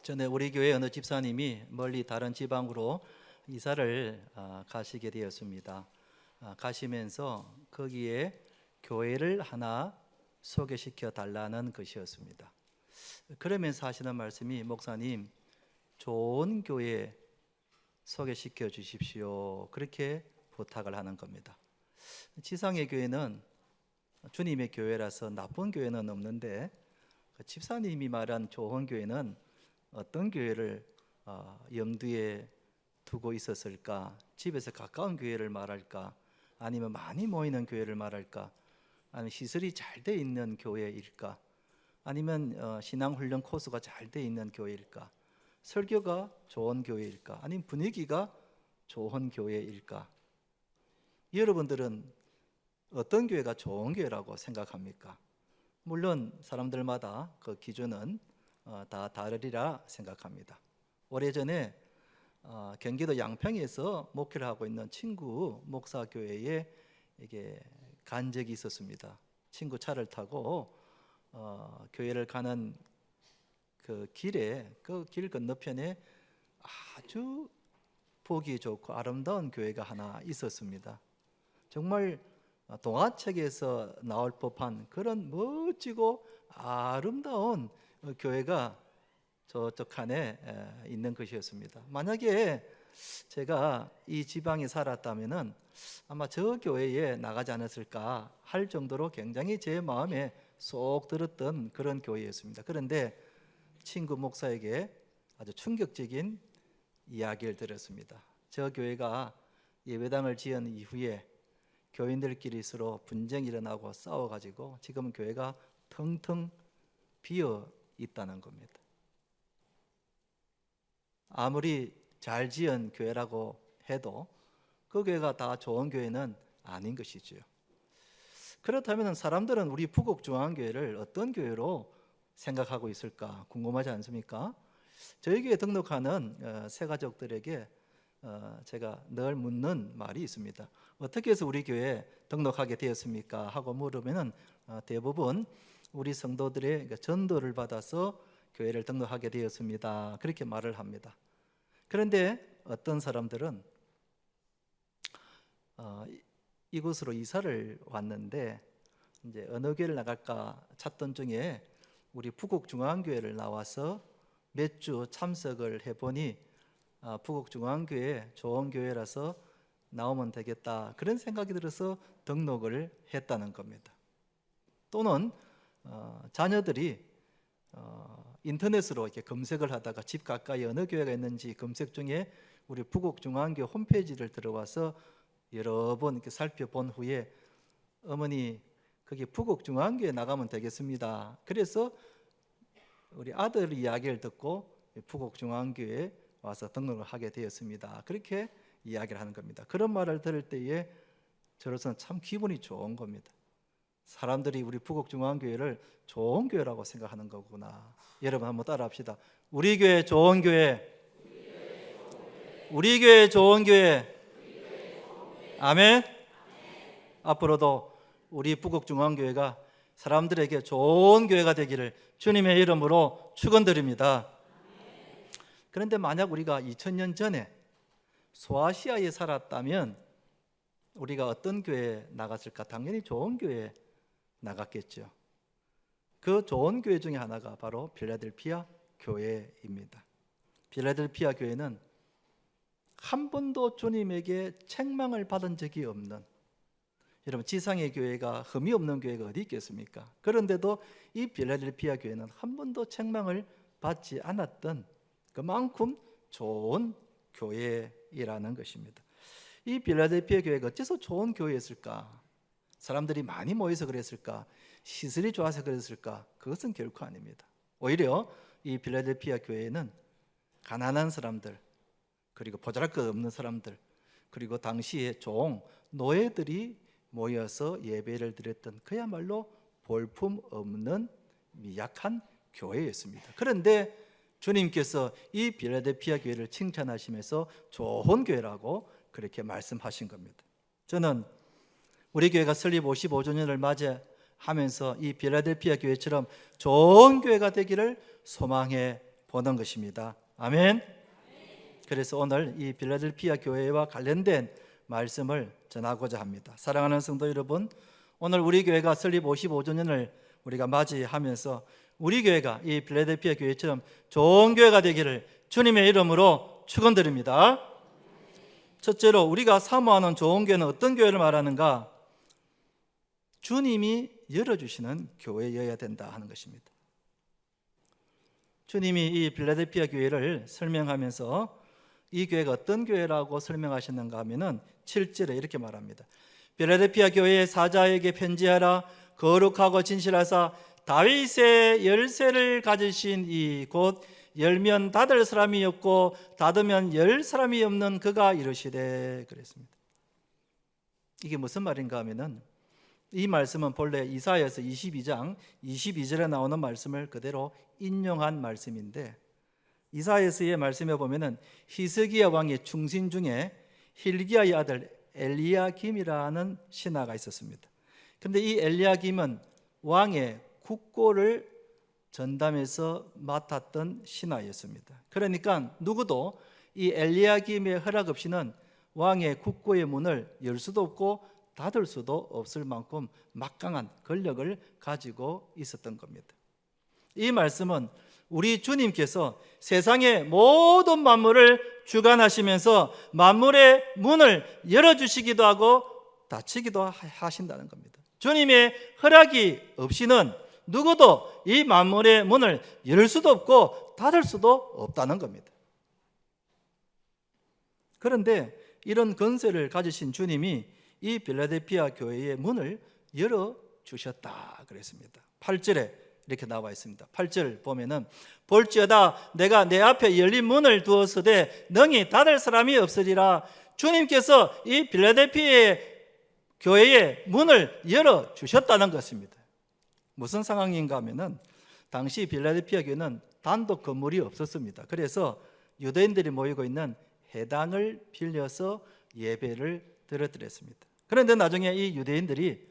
전에 우리 교회 어느 집사님이 멀리 다른 지방으로 이사를 가시게 되었습니다. 가시면서 거기에 교회를 하나 소개시켜 달라는 것이었습니다. 그러면서 하시는 말씀이, 목사님, 좋은 교회 소개시켜 주십시오, 그렇게 부탁을 하는 겁니다. 지상의 교회는 주님의 교회라서 나쁜 교회는 없는데, 집사님이 말한 좋은 교회는 어떤 교회를 염두에 두고 있었을까? 집에서 가까운 교회를 말할까? 아니면 많이 모이는 교회를 말할까? 아니면 시설이 잘 돼 있는 교회일까? 아니면 신앙훈련 코스가 잘 돼 있는 교회일까? 설교가 좋은 교회일까? 아니면 분위기가 좋은 교회일까? 여러분들은 어떤 교회가 좋은 교회라고 생각합니까? 물론 사람들마다 그 기준은 다 다르리라 생각합니다. 오래전에 경기도 양평에서 목회를 하고 있는 친구 목사교회에 이게 간 적이 있었습니다. 친구 차를 타고 교회를 가는 그 길에, 그 길 건너편에 아주 보기 좋고 아름다운 교회가 하나 있었습니다. 정말 동화책에서 나올 법한 그런 멋지고 아름다운 교회가 저쪽 칸에 있는 것이었습니다. 만약에 제가 이 지방에 살았다면은 아마 저 교회에 나가지 않았을까 할 정도로 굉장히 제 마음에 쏙 들었던 그런 교회였습니다. 그런데 친구 목사에게 아주 충격적인 이야기를 들었습니다. 저 교회가 예배당을 지은 이후에 교인들끼리 서로 분쟁이 일어나고 싸워가지고 지금 교회가 텅텅 비어 있다는 겁니다. 아무리 잘 지은 교회라고 해도 그 교회가 다 좋은 교회는 아닌 것이죠. 그렇다면 사람들은 우리 부곡중앙교회를 어떤 교회로 생각하고 있을까 궁금하지 않습니까? 저희 교회 등록하는 새 가족들에게 제가 늘 묻는 말이 있습니다. 어떻게 해서 우리 교회에 등록하게 되었습니까? 하고 물으면 대부분 우리 성도들의 전도를 받아서 교회를 등록하게 되었습니다, 그렇게 말을 합니다. 그런데 어떤 사람들은 이곳으로 이사를 왔는데 이제 어느 교회를 나갈까 찾던 중에 우리 부곡중앙교회를 나와서 몇 주 참석을 해보니 부곡중앙교회 좋은 교회라서 나오면 되겠다, 그런 생각이 들어서 등록을 했다는 겁니다. 또는 자녀들이 인터넷으로 이렇게 검색을 하다가 집 가까이 어느 교회가 있는지 검색 중에 우리 부곡중앙교회 홈페이지를 들어와서 여러 번 이렇게 살펴본 후에, 어머니 거기 부곡중앙교회 나가면 되겠습니다, 그래서 우리 아들 이야기를 듣고 부곡중앙교회에 와서 등록을 하게 되었습니다, 그렇게 이야기를 하는 겁니다. 그런 말을 들을 때에 저로서는 참 기분이 좋은 겁니다. 사람들이 우리 부곡중앙교회를 좋은 교회라고 생각하는 거구나. 여러분 한번 따라합시다. 우리 교회 좋은 교회, 우리 교회 좋은 교회. 아멘. 앞으로도 우리 부곡중앙교회가 사람들에게 좋은 교회가 되기를 주님의 이름으로 축원드립니다. 그런데 만약 우리가 2000년 전에 소아시아에 살았다면 우리가 어떤 교회에 나갔을까? 당연히 좋은 교회에 나갔겠죠. 그 좋은 교회 중에 하나가 바로 필라델피아 교회입니다. 필라델피아 교회는 한 번도 주님에게 책망을 받은 적이 없는, 여러분 지상의 교회가 흠이 없는 교회가 어디 있겠습니까? 그런데도 이 필라델피아 교회는 한 번도 책망을 받지 않았던 그만큼 좋은 교회이라는 것입니다. 이 필라델피아 교회가 어째서 좋은 교회였을까? 사람들이 많이 모여서 그랬을까? 시설이 좋아서 그랬을까? 그것은 결코 아닙니다. 오히려 이 필라델피아 교회는 가난한 사람들, 그리고 보잘것 없는 사람들, 그리고 당시에 종, 노예들이 모여서 예배를 드렸던 그야말로 볼품 없는 미약한 교회였습니다. 그런데 주님께서 이 필라델피아 교회를 칭찬하시면서 좋은 교회라고 그렇게 말씀하신 겁니다. 저는 우리 교회가 설립 55주년을 맞이하면서 이 필라델피아 교회처럼 좋은 교회가 되기를 소망해 보는 것입니다. 아멘. 그래서 오늘 이 필라델피아 교회와 관련된 말씀을 전하고자 합니다. 사랑하는 성도 여러분, 오늘 우리 교회가 설립 55주년을 우리가 맞이하면서 우리 교회가 이 필라델피아 교회처럼 좋은 교회가 되기를 주님의 이름으로 축원드립니다. 첫째로 우리가 사모하는 좋은 교회는 어떤 교회를 말하는가? 주님이 열어주시는 교회여야 된다 하는 것입니다. 주님이 이 필라델피아 교회를 설명하면서 이 교회가 어떤 교회라고 설명하셨는가 하면은 7절에 이렇게 말합니다. 필라델피아 교회의 사자에게 편지하라. 거룩하고 진실하사 다윗의 열쇠를 가지신 이 곧 열면 닫을 사람이 없고 닫으면 열 사람이 없는 그가 이르시되 그랬습니다. 이게 무슨 말인가 하면은 이 말씀은 본래 이사야서 22장 22절에 나오는 말씀을 그대로 인용한 말씀인데, 이사야서의 말씀에 보면은 히스기야 왕의 충신 중에 힐기야의 아들 엘리야김이라는 신하가 있었습니다. 그런데 이 엘리야김은 왕의 국고를 전담해서 맡았던 신하였습니다. 그러니까 누구도 이 엘리야김의 허락 없이는 왕의 국고의 문을 열 수도 없고 닫을 수도 없을 만큼 막강한 권력을 가지고 있었던 겁니다. 이 말씀은 우리 주님께서 세상의 모든 만물을 주관하시면서 만물의 문을 열어주시기도 하고 닫히기도 하신다는 겁니다. 주님의 허락이 없이는 누구도 이 만물의 문을 열 수도 없고 닫을 수도 없다는 겁니다. 그런데 이런 권세를 가지신 주님이 이 필라델피아 교회의 문을 열어주셨다 그랬습니다. 8절에 이렇게 나와 있습니다. 8절 보면은 볼지어다 내가 내 앞에 열린 문을 두었으되 능히 닫을 사람이 없으리라. 주님께서 이 필라델피아 교회의 문을 열어주셨다는 것입니다. 무슨 상황인가 하면은 당시 필라델피아 교회는 단독 건물이 없었습니다. 그래서 유대인들이 모이고 있는 회당을 빌려서 예배를 드렸습니다. 그런데 나중에 이 유대인들이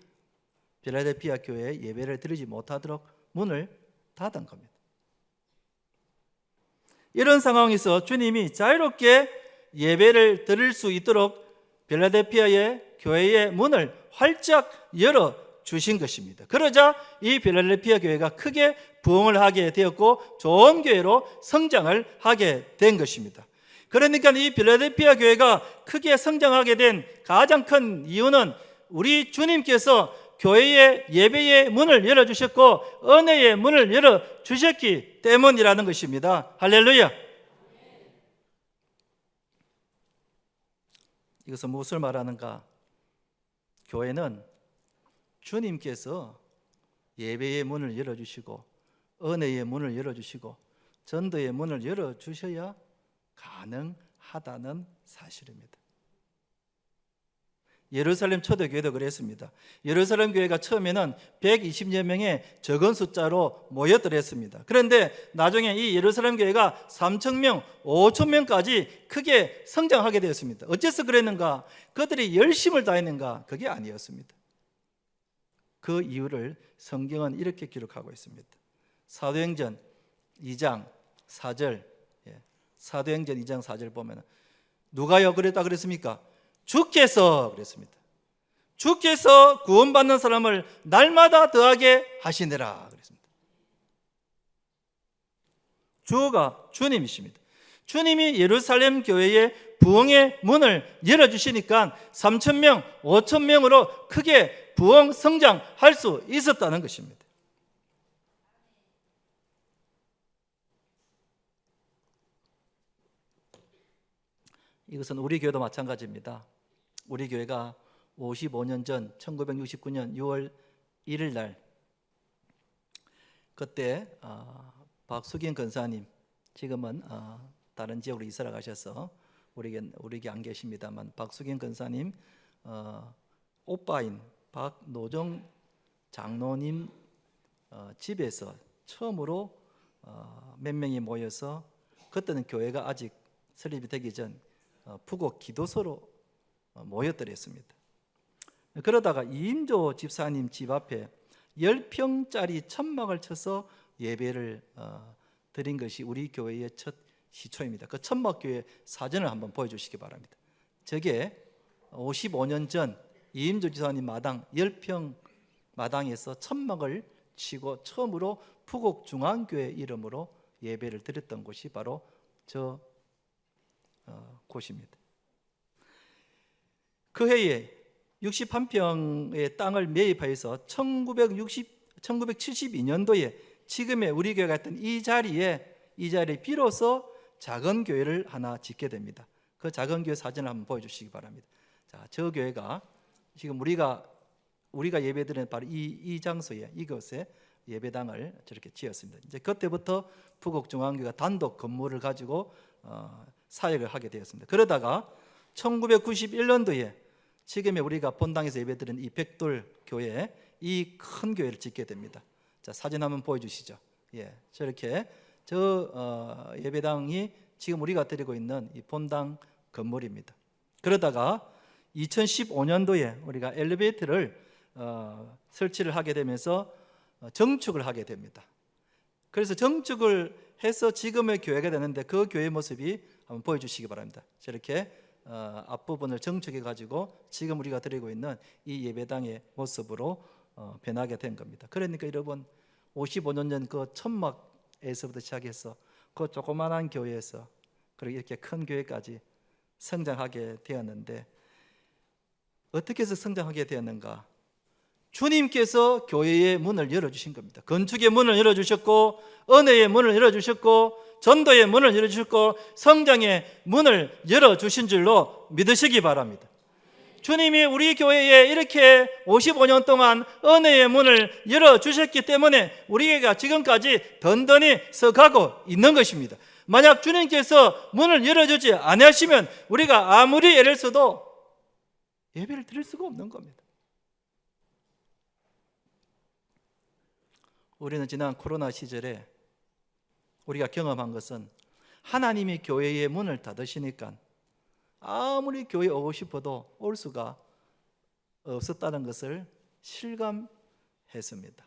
필라델피아 교회에 예배를 드리지 못하도록 문을 닫은 겁니다. 이런 상황에서 주님이 자유롭게 예배를 드릴 수 있도록 필라델피아의 교회의 문을 활짝 열어 주신 것입니다. 그러자 이 필라델피아 교회가 크게 부흥을 하게 되었고 좋은 교회로 성장을 하게 된 것입니다. 그러니까 이 필라델피아 교회가 크게 성장하게 된 가장 큰 이유는 우리 주님께서 교회의 예배의 문을 열어주셨고 은혜의 문을 열어주셨기 때문이라는 것입니다. 할렐루야. 이것은 무엇을 말하는가? 교회는 주님께서 예배의 문을 열어주시고 은혜의 문을 열어주시고 전도의 문을 열어주셔야 가능하다는 사실입니다. 예루살렘 초대교회도 그랬습니다. 예루살렘 교회가 처음에는 120여 명의 적은 숫자로 모였더랬습니다. 그런데 나중에 이 예루살렘 교회가 3,000명, 5,000명까지 크게 성장하게 되었습니다. 어째서 그랬는가? 그들이 열심을 다했는가? 그게 아니었습니다. 그 이유를 성경은 이렇게 기록하고 있습니다. 사도행전 2장 4절, 사도행전 2장 4절 보면 누가요 그랬다 그랬습니까? 주께서 그랬습니다. 주께서 구원받는 사람을 날마다 더하게 하시느라 그랬습니다. 주가 주님이십니다. 주님이 예루살렘 교회의 부흥의 문을 열어주시니까 3,000명, 5,000명으로 크게 부흥 성장할 수 있었다는 것입니다. 이것은 우리 교회도 마찬가지입니다. 우리 교회가 55년 전 1969년 6월 1일 날 그때 박수긴 권사님, 지금은 다른 지역으로 이사를 가셔서 우리에게 안 계십니다만 박수긴 권사님 오빠인 박노정 장로님 집에서 처음으로 몇 명이 모여서, 그때는 교회가 아직 설립이 되기 전 부곡 기도소로 모였더랬습니다. 그러다가 이임조 집사님 집 앞에 10평짜리 천막을 쳐서 예배를 드린 것이 우리 교회의 첫 시초입니다. 그 천막교회 사진을 한번 보여주시기 바랍니다. 저게 55년 전 이임주 지사님 마당 10평 마당에서 천막을 치고 처음으로 푸곡중앙교회 이름으로 예배를 드렸던 곳이 바로 저 곳입니다. 그 해에 61평의 땅을 매입해서 1972년도에 지금의 우리 교회가 했던 이 자리에 비로소 작은 교회를 하나 짓게 됩니다. 그 작은 교회 사진을 한번 보여주시기 바랍니다. 자, 저 교회가 지금 우리가 예배드리는 바로 이 장소에, 이곳에 예배당을 저렇게 지었습니다. 이제 그때부터 푸곡중앙교회가 단독 건물을 가지고 사역을 하게 되었습니다. 그러다가 1991년도에 지금의 우리가 본당에서 예배드리는 이 백돌 교회, 이 큰 교회를 짓게 됩니다. 자, 사진 한번 보여주시죠. 예, 저렇게 예배당이 지금 우리가 드리고 있는 이 본당 건물입니다. 그러다가 2015년도에 우리가 엘리베이터를 설치를 하게 되면서 정축을 하게 됩니다. 그래서 정축을 해서 지금의 교회가 되는데 그 교회 모습이 한번 보여주시기 바랍니다. 저렇게 앞부분을 정축해 가지고 지금 우리가 드리고 있는 이 예배당의 모습으로 변하게 된 겁니다. 그러니까 여러분 55년 전 그 천막에서부터 시작해서 그 조그만한 교회에서 그리고 이렇게 큰 교회까지 성장하게 되었는데 어떻게 해서 성장하게 되었는가? 주님께서 교회의 문을 열어주신 겁니다. 건축의 문을 열어주셨고 은혜의 문을 열어주셨고 전도의 문을 열어주셨고 성장의 문을 열어주신 줄로 믿으시기 바랍니다. 주님이 우리 교회에 이렇게 55년 동안 은혜의 문을 열어주셨기 때문에 우리가 지금까지 든든히 서가고 있는 것입니다. 만약 주님께서 문을 열어주지 않으시면 우리가 아무리 애를 써도 예배를 드릴 수가 없는 겁니다. 우리는 지난 코로나 시절에 우리가 경험한 것은 하나님이 교회의 문을 닫으시니까 아무리 교회에 오고 싶어도 올 수가 없었다는 것을 실감했습니다.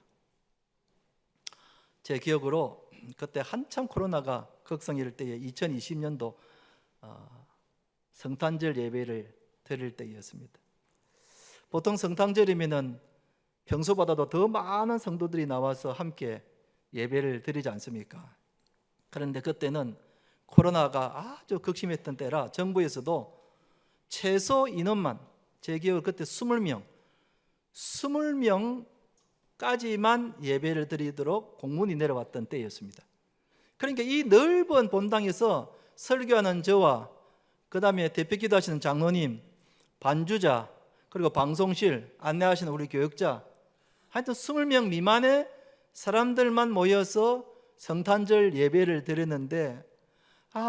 제 기억으로 그때 한참 코로나가 극성일 때에 2020년도 성탄절 예배를 드릴 때였습니다. 보통 성탄절이면은 평소보다도 더 많은 성도들이 나와서 함께 예배를 드리지 않습니까? 그런데 그때는 코로나가 아주 극심했던 때라 정부에서도 최소 인원만, 제 기억으로 그때 20명까지만 예배를 드리도록 공문이 내려왔던 때였습니다. 그러니까 이 넓은 본당에서 설교하는 저와 그 다음에 대표기도 하시는 장로님, 반주자, 그리고 방송실, 안내하시는 우리 교역자, 하여튼 20명 미만의 사람들만 모여서 성탄절 예배를 드렸는데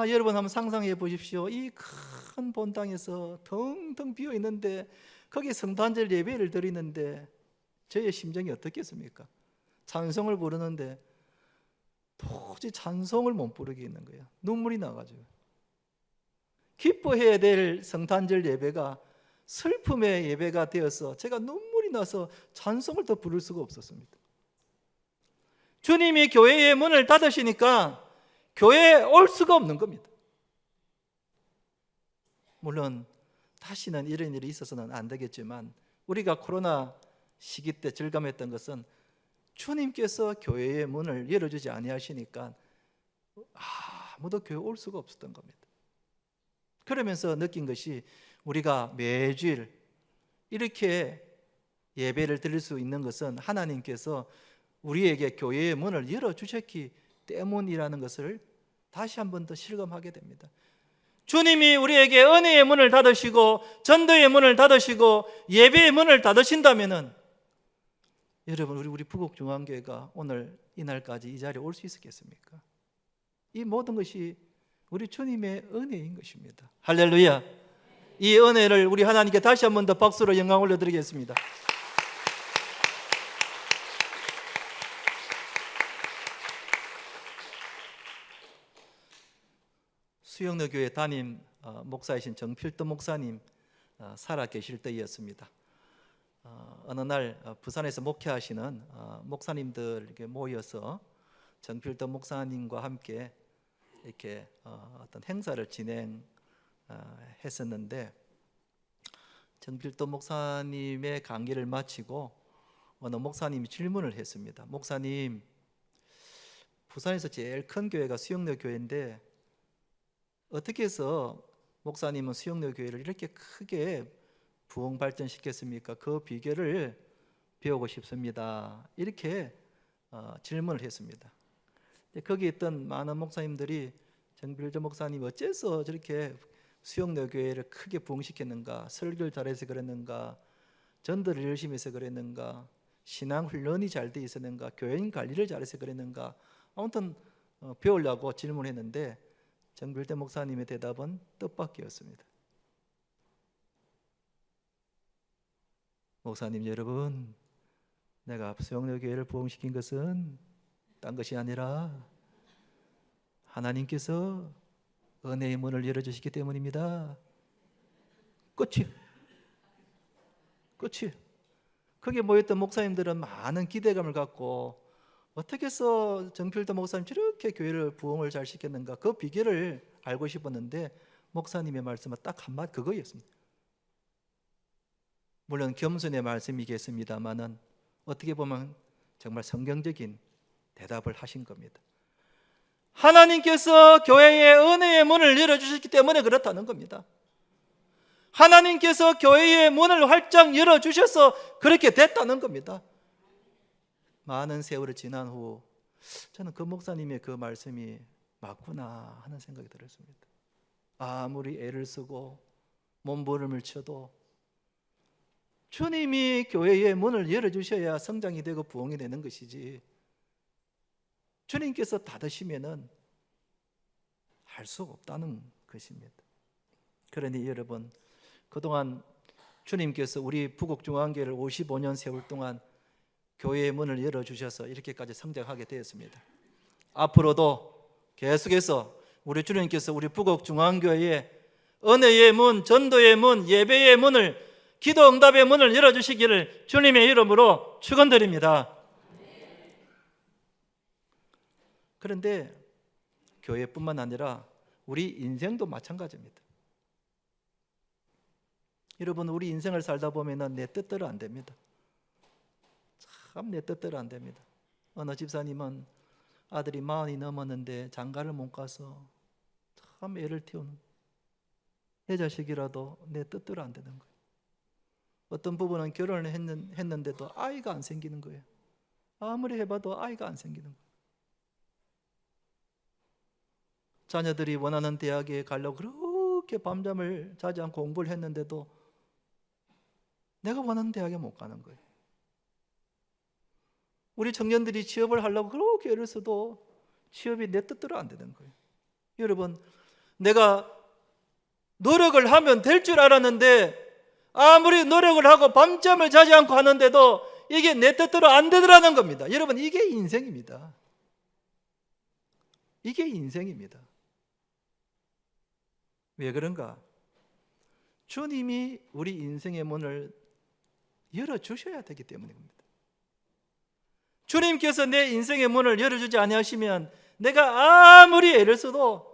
여러분 한번 상상해 보십시오. 이 큰 본당에서 텅텅 비어 있는데 거기 성탄절 예배를 드리는데 저의 심정이 어떻겠습니까? 찬송을 부르는데 도저히 찬송을 못 부르게 있는 거예요. 눈물이 나가지고. 기뻐해야 될 성탄절 예배가 슬픔의 예배가 되어서 제가 눈물이 나서 찬송을 더 부를 수가 없었습니다. 주님이 교회의 문을 닫으시니까 교회에 올 수가 없는 겁니다. 물론 다시는 이런 일이 있어서는 안 되겠지만 우리가 코로나 시기 때 절감했던 것은 주님께서 교회의 문을 열어주지 아니하시니까 아무도 교회에 올 수가 없었던 겁니다. 그러면서 느낀 것이 우리가 매주일 이렇게 예배를 드릴 수 있는 것은 하나님께서 우리에게 교회의 문을 열어주셨기 때문이라는 것을 다시 한 번 더 실감하게 됩니다. 주님이 우리에게 은혜의 문을 닫으시고 전도의 문을 닫으시고 예배의 문을 닫으신다면은 여러분 우리 푸곡중앙교회가 오늘 이날까지 이 자리에 올 수 있었겠습니까? 이 모든 것이 우리 주님의 은혜인 것입니다. 할렐루야. 이 은혜를 우리 하나님께 다시 한 번 더 박수로 영광 올려드리겠습니다. 수영로 교회 담임 목사이신 정필도 목사님 살아 계실 때였습니다. 어느 날 부산에서 목회하시는 목사님들 이렇게 모여서 정필도 목사님과 함께 이렇게 어떤 행사를 진행했었는데, 정필도 목사님의 강의를 마치고 어느 목사님이 질문을 했습니다. 목사님, 부산에서 제일 큰 교회가 수영로 교회인데 어떻게 해서 목사님은 수영로 교회를 이렇게 크게 부흥 발전시켰습니까? 그 비결을 배우고 싶습니다. 이렇게 질문을 했습니다. 거기 있던 많은 목사님들이 정필조 목사님 어째서 저렇게 수영로 교회를 크게 부흥시켰는가, 설교를 잘해서 그랬는가, 전도를 열심히 해서 그랬는가, 신앙 훈련이 잘 돼 있었는가, 교인 관리를 잘해서 그랬는가, 아무튼 배우려고 질문했는데 정필조 목사님의 대답은 뜻밖이었습니다. 목사님 여러분, 내가 수영로 교회를 부흥시킨 것은 딴 것이 아니라 하나님께서 은혜의 문을 열어주시기 때문입니다. 끝이에요. 거기에 모였던 목사님들은 많은 기대감을 갖고 어떻게 해서 정필도 목사님 저렇게 교회를 부흥을 잘 시켰는가, 그 비결을 알고 싶었는데 목사님의 말씀은 딱 한마디 그거였습니다. 물론 겸손의 말씀이겠습니다만은 어떻게 보면 정말 성경적인 대답을 하신 겁니다. 하나님께서 교회의 은혜의 문을 열어주셨기 때문에 그렇다는 겁니다. 하나님께서 교회의 문을 활짝 열어주셔서 그렇게 됐다는 겁니다. 많은 세월이 지난 후 저는 그 목사님의 그 말씀이 맞구나 하는 생각이 들었습니다. 아무리 애를 쓰고 몸부림을 쳐도 주님이 교회의 문을 열어주셔야 성장이 되고 부흥이 되는 것이지, 주님께서 닫으시면은 할 수 없다는 것입니다. 그러니 여러분, 그동안 주님께서 우리 부곡중앙교회를 55년 세월 동안 교회의 문을 열어주셔서 이렇게까지 성장하게 되었습니다. 앞으로도 계속해서 우리 주님께서 우리 부곡중앙교회에 은혜의 문, 전도의 문, 예배의 문을, 기도 응답의 문을 열어주시기를 주님의 이름으로 축원드립니다. 그런데 교회뿐만 아니라 우리 인생도 마찬가지입니다. 여러분, 우리 인생을 살다 보면 내 뜻대로 안 됩니다. 참 내 뜻대로 안 됩니다. 어느 집사님은 아들이 40이 넘었는데 장가를 못 가서 참 애를 태우는, 내 자식이라도 내 뜻대로 안 되는 거예요. 어떤 부부는 결혼을 했는데도 아이가 안 생기는 거예요. 아무리 해봐도 아이가 안 생기는 거예요. 자녀들이 원하는 대학에 가려고 그렇게 밤잠을 자지 않고 공부를 했는데도 내가 원하는 대학에 못 가는 거예요. 우리 청년들이 취업을 하려고 그렇게 애를 써도 취업이 내 뜻대로 안 되는 거예요. 여러분, 내가 노력을 하면 될 줄 알았는데 아무리 노력을 하고 밤잠을 자지 않고 하는데도 이게 내 뜻대로 안 되더라는 겁니다. 여러분, 이게 인생입니다. 이게 인생입니다. 왜 그런가? 주님이 우리 인생의 문을 열어주셔야 되기 때문입니다. 주님께서 내 인생의 문을 열어주지 아니하시면 내가 아무리 애를 써도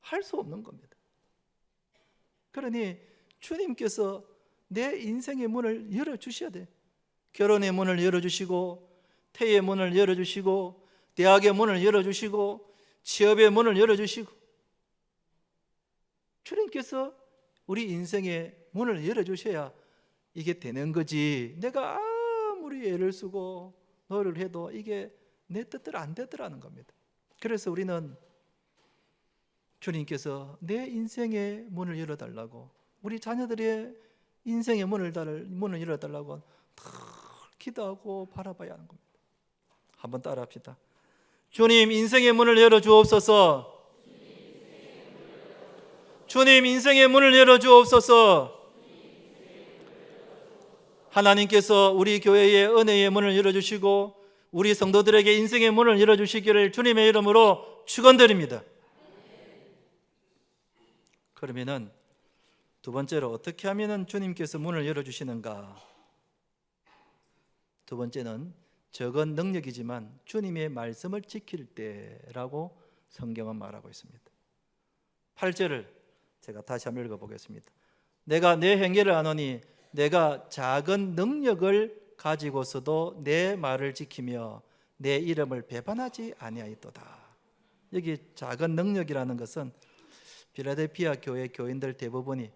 할 수 없는 겁니다. 그러니 주님께서 내 인생의 문을 열어주셔야 돼. 결혼의 문을 열어주시고, 태의 문을 열어주시고, 대학의 문을 열어주시고, 취업의 문을 열어주시고, 주님께서 우리 인생의 문을 열어주셔야 이게 되는 거지, 내가 아무리 애를 쓰고 노력을 해도 이게 내 뜻대로 안 되더라는 겁니다. 그래서 우리는 주님께서 내 인생의 문을 열어달라고, 우리 자녀들의 인생의 문을 열어달라고 늘 기도하고 바라봐야 하는 겁니다. 한번 따라합시다. 주님, 인생의 문을 열어주옵소서. 주님, 인생의 문을 열어주옵소서. 하나님께서 우리 교회의 은혜의 문을 열어주시고 우리 성도들에게 인생의 문을 열어주시기를 주님의 이름으로 축원드립니다. 그러면은 두 번째로 어떻게 하면은 주님께서 문을 열어주시는가? 두 번째는 적은 능력이지만 주님의 말씀을 지킬 때라고 성경은 말하고 있습니다. 8절을 제가 다시 한번 읽어보겠습니다. 내가 내 행위를 아노니 내가 작은 능력을 가지고서도 내 말을 지키며 내 이름을 배반하지 아니하였도다. 여기 작은 능력이라는 것은 필라델피아 교회 교인들 대부분이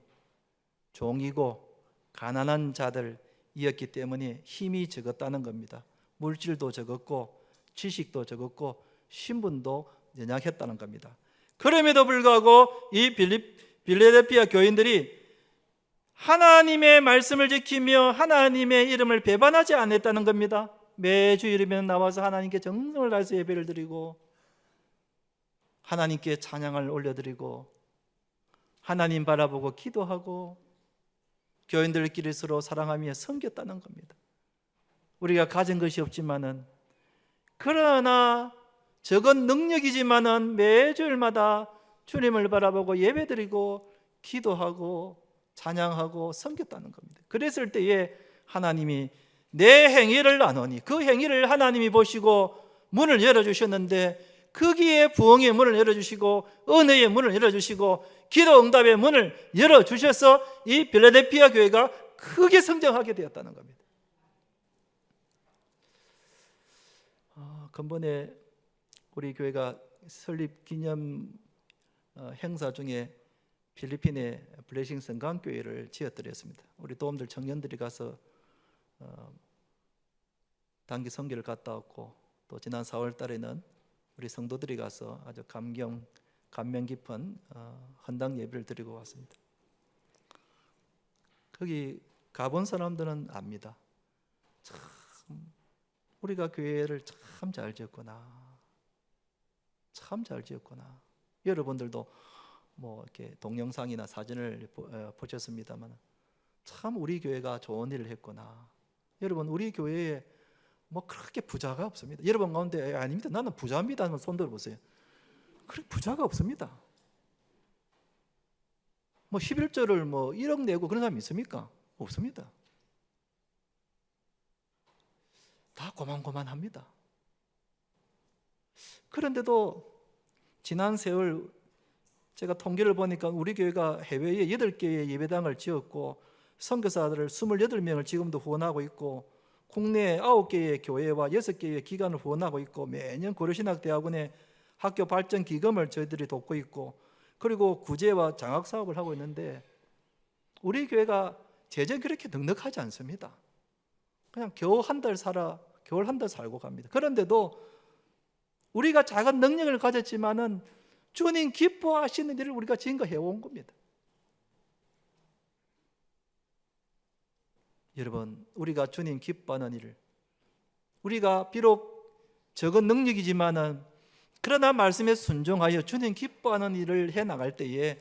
종이고 가난한 자들이었기 때문에 힘이 적었다는 겁니다. 물질도 적었고 지식도 적었고 신분도 연약했다는 겁니다. 그럼에도 불구하고 이 필라델피아 교인들이 하나님의 말씀을 지키며 하나님의 이름을 배반하지 않았다는 겁니다. 매주 이르면 나와서 하나님께 정성을 다해서 예배를 드리고 하나님께 찬양을 올려드리고 하나님 바라보고 기도하고 교인들끼리 서로 사랑하며 섬겼다는 겁니다. 우리가 가진 것이 없지만은 그러나 적은 능력이지만은 매주일마다 주님을 바라보고 예배드리고 기도하고 찬양하고 섬겼다는 겁니다. 그랬을 때에 하나님이 내 행위를 나누니 그 행위를 하나님이 보시고 문을 열어주셨는데 거기에 부흥의 문을 열어주시고 은혜의 문을 열어주시고 기도 응답의 문을 열어주셔서 이 필라델피아 교회가 크게 성장하게 되었다는 겁니다. 근본에 우리 교회가 설립 기념 행사 중에 필리핀의 블레싱 성강교회를 지어드렸습니다. 우리 도움들 청년들이 가서 단기 선교를 갔다 왔고 또 지난 4월 달에는 우리 성도들이 가서 아주 감명 깊은 헌당 예배를 드리고 왔습니다. 거기 가본 사람들은 압니다. 참 우리가 교회를 참 잘 지었구나. 참 잘 지었구나. 여러분들도 뭐 이렇게 동영상이나 사진을 보셨습니다만 참 우리 교회가 좋은 일을 했구나. 여러분 우리 교회에 뭐 그렇게 부자가 없습니다. 여러분 가운데 아닙니다. 나는 부자입니다. 한번 손 들어보세요. 그렇게 부자가 없습니다. 뭐 11조를 뭐 1억 내고 그런 사람이 있습니까? 없습니다. 다 고만고만합니다. 그런데도 지난 세월 제가 통계를 보니까 우리 교회가 해외에 8개의 예배당을 지었고 선교사들을 28명을 지금도 후원하고 있고 국내 9개의 교회와 6개의 기관을 후원하고 있고 매년 고려신학대학원의 학교 발전 기금을 저희들이 돕고 있고 그리고 구제와 장학 사업을 하고 있는데 우리 교회가 재정이 그렇게 넉넉하지 않습니다. 그냥 겨우 한 달 살고 갑니다. 그런데도 우리가 작은 능력을 가졌지만은 주님 기뻐하시는 일을 우리가 증거해 온 겁니다. 여러분, 우리가 주님 기뻐하는 일을 우리가 비록 적은 능력이지만은 그러나 말씀에 순종하여 주님 기뻐하는 일을 해 나갈 때에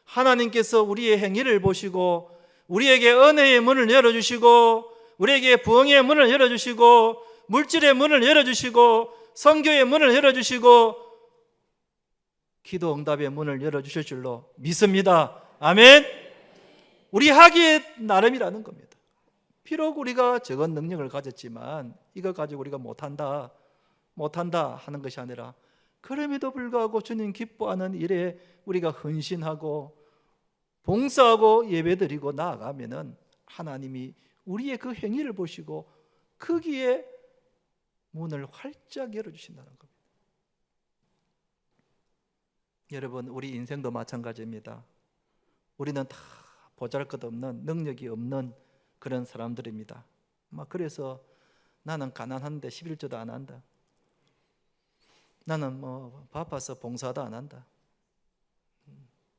하나님께서 우리의 행위를 보시고 우리에게 은혜의 문을 열어주시고 우리에게 부흥의 문을 열어주시고 물질의 문을 열어주시고 선교의 문을 열어주시고 기도 응답의 문을 열어주실 줄로 믿습니다. 아멘. 우리 하기에 나름이라는 겁니다. 비록 우리가 적은 능력을 가졌지만 이걸 가지고 우리가 못한다 하는 것이 아니라 그럼에도 불구하고 주님 기뻐하는 일에 우리가 헌신하고 봉사하고 예배드리고 나아가면은 하나님이 우리의 그 행위를 보시고 거기에 문을 활짝 열어주신다는 겁니다. 여러분, 우리 인생도 마찬가지입니다. 우리는 다 보잘것없는 능력이 없는 그런 사람들입니다. 그래서 나는 가난한데 11조도 안 한다. 나는 뭐 바빠서 봉사도 안 한다.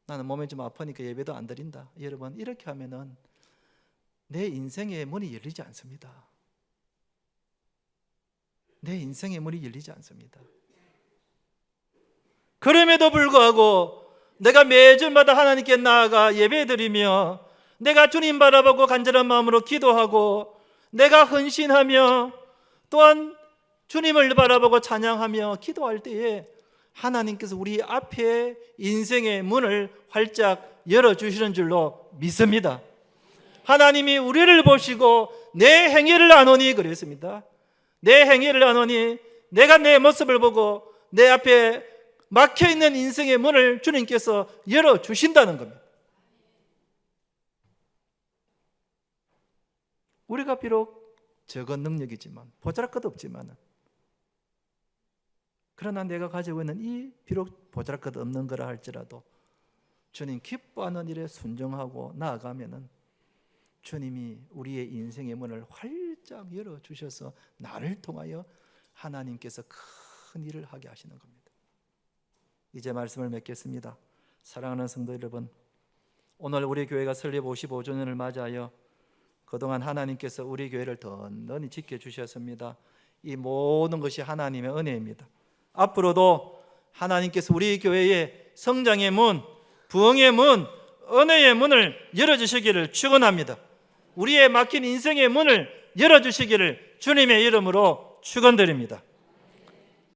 나는 몸이 좀 아프니까 예배도 안 드린다. 여러분, 이렇게 하면은 내 인생의 문이 열리지 않습니다. 내 인생의 문이 열리지 않습니다. 그럼에도 불구하고 내가 매주마다 하나님께 나아가 예배드리며 내가 주님 바라보고 간절한 마음으로 기도하고 내가 헌신하며 또한 주님을 바라보고 찬양하며 기도할 때에 하나님께서 우리 앞에 인생의 문을 활짝 열어주시는 줄로 믿습니다. 하나님이 우리를 보시고 내 행위를 아노니 그랬습니다. 내 행위를 아노니 내가 내 모습을 보고 내 앞에 막혀있는 인생의 문을 주님께서 열어주신다는 겁니다. 우리가 비록 적은 능력이지만 보잘것없지만 그러나 내가 가지고 있는 이 비록 보잘것없는 거라 할지라도 주님 기뻐하는 일에 순종하고 나아가면은 주님이 우리의 인생의 문을 활짝 열어주셔서 나를 통하여 하나님께서 큰 일을 하게 하시는 겁니다. 이제 말씀을 맺겠습니다. 사랑하는 성도 여러분, 오늘 우리 교회가 설립 55주년을 맞이하여 그동안 하나님께서 우리 교회를 든든히 지켜주셨습니다. 이 모든 것이 하나님의 은혜입니다. 앞으로도 하나님께서 우리 교회의 성장의 문, 부흥의 문, 은혜의 문을 열어주시기를 축원합니다. 우리의 막힌 인생의 문을 열어주시기를 주님의 이름으로 축원드립니다.